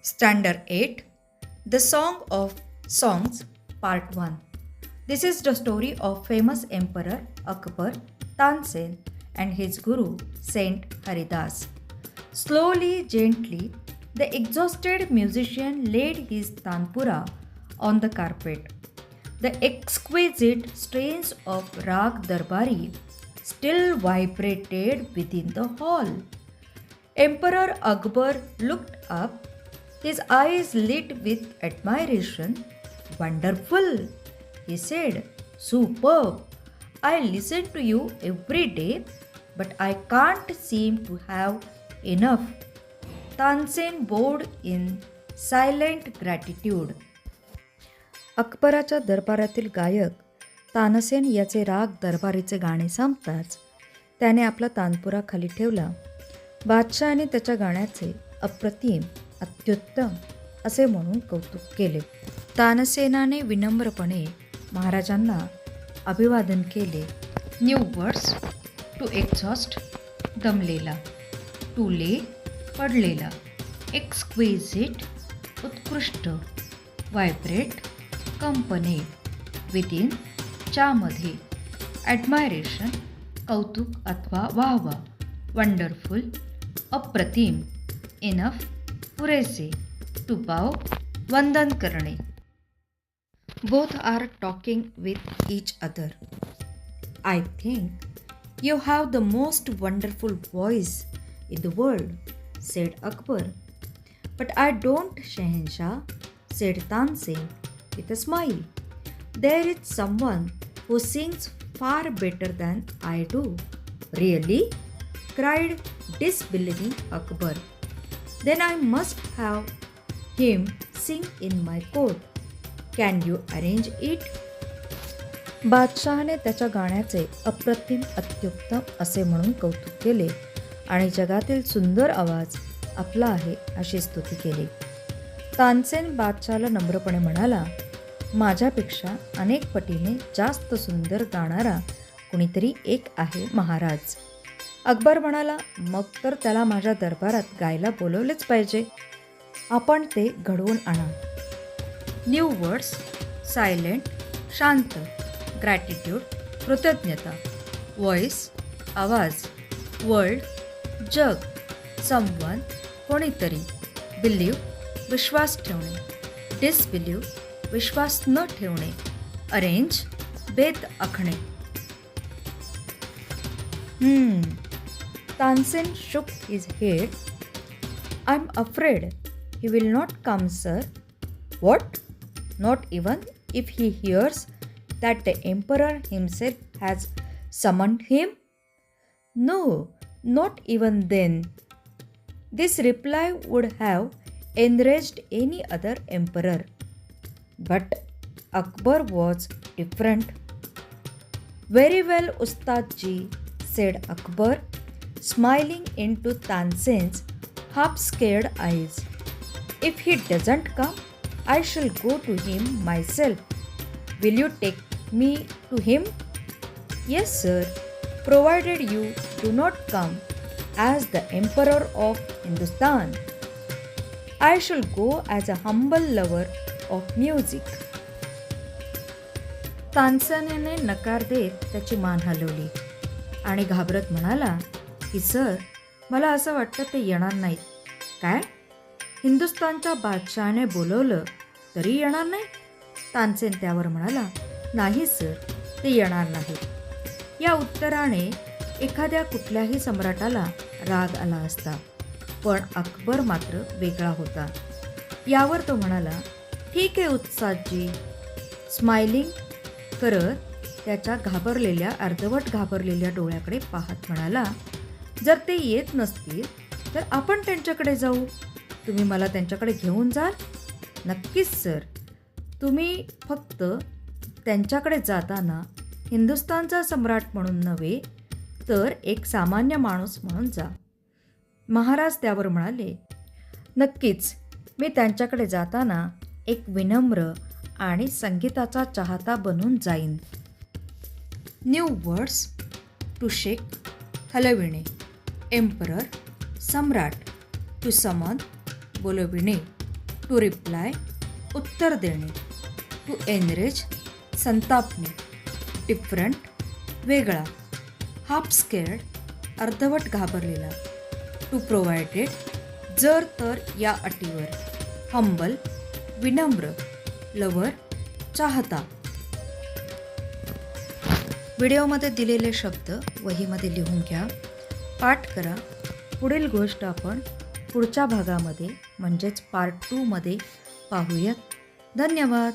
Standard 8 The Song of Songs Part 1. This is the story of famous Emperor Akbar Tansen and his guru Saint Haridas. Slowly, gently, the exhausted musician laid his tanpura on the carpet. The exquisite strains of Rag Darbari still vibrated within the hall. Emperor Akbar looked up, his eyes lit with admiration. Wonderful, he said. Superb. I listen to you every day, but I can't seem to have enough. Tansen bowed in silent gratitude. अकबराच्या दरबारातील गायक तानसेन याचे राग दरबारीचे गाणे संपताच त्याने आपला तानपुरा खाली ठेवला. बादशहाने त्याच्या गाण्याचे अप्रतिम अत्युत्तम असे म्हणून कौतुक केले. तानसेनाने विनम्रपणे महाराजांना अभिवादन केले. न्यू वर्ड्स टू एक्झॉस्ट दमलेला, टू ले पडलेला, एक्सक्विजिट उत्कृष्ट, व्हायब्रेट कंपनी, विदिन च्यामध्ये, ॲडमायरेशन कौतुक अथवा वाहवा, वंडरफुल अप्रतिम, इनफ पुरेसे, टू बाव वंदन करणे. Both are talking with each other. I think you have the most wonderful voice in the world, said Akbar. But I don't, शहनशाह, said Tansen with a smile. There is someone who sings far better than I do. Really? Cried disbelieving Akbar. Then I must have him sing in my court. Can you arrange it? बादशहाने त्याच्या गाण्याचे अप्रतिम अत्युत्तम असे म्हणून कौतुक केले आणि जगातील सुंदर आवाज आपला आहे अशी स्तुती केली. तानसेन बादशहाला नम्रपणे म्हणाला, माझ्यापेक्षा अनेक पटीने जास्त सुंदर गाणारा कुणीतरी एक आहे महाराज. अकबर म्हणाला, मग तर त्याला माझ्या दरबारात गायला बोलवलेच पाहिजे. आपण ते घडवून आणा. न्यू वर्ड्स सायलेंट शांत, ग्रॅटिट्यूड कृतज्ञता, व्हॉइस आवाज, वर्ल्ड जग, समवन कोणीतरी, बिलीव विश्वास ठेवणे, डिसबिलीव विश्वास न ठेवणे, अरेंज बेत आखणे. Tansen shook his head. I'm afraid he will not come, sir. What? Not even if he hears that the emperor himself has summoned him? No, not even then. This reply would have enraged any other emperor. But Akbar was different. Very well, Ustad ji, said Akbar, smiling into Tansen's half-scared eyes. If he doesn't come, I shall go to him myself. Will you take me to him? Yes, sir, provided you do not come as the Emperor of Hindustan. I shall go as a humble lover of music. तानसेनाने नकार देत त्याची मान हलवली आणि घाबरत म्हणाला की sir, मला असं वाटतं ते येणार नाहीत. काय? हिंदुस्थानच्या बादशहाने बोलवलं तरी येणार नाही? तानसेन त्यावर म्हणाला, नाही सर, ते येणार नाहीत. या उत्तराने एखाद्या कुठल्याही सम्राटाला राग आला असता, पण अकबर मात्र वेगळा होता. यावर तो म्हणाला, ठीक आहे उत्सादजी. स्माइलिंग करत त्याच्या अर्धवट घाबरलेल्या डोळ्याकडे पाहत म्हणाला, जर ते येत नसतील तर आपण त्यांच्याकडे जाऊ. तुम्ही मला त्यांच्याकडे घेऊन जाल? नक्कीच सर. तुम्ही फक्त त्यांच्याकडे जाताना हिंदुस्थानचा सम्राट म्हणून नव्हे तर एक सामान्य माणूस म्हणून जा. महाराज त्यावर म्हणाले, नक्कीच. मी त्यांच्याकडे जाताना एक विनम्र आणि संगीताचा चाहता बनून जाईन. न्यू वर्ड्स टू शेक हलविणे, emperor Samrat, to someone बोलविणे, to reply उत्तर देणे, टू एनरेज संतापणे, डिफरंट वेगळा, हाफ स्केअर्ड अर्धवट घाबरलेला, टू प्रोव्हाइडेड जर तर या अटीवर, हंबल विनम्र, लवर चाहता. व्हिडिओमध्ये दिलेले शब्द वहीमध्ये लिहून घ्या, पाठ करा. पुढील गोष्ट आपण पुढच्या भागामध्ये म्हणजेच पार्ट 2 मध्ये पाहूयात. धन्यवाद.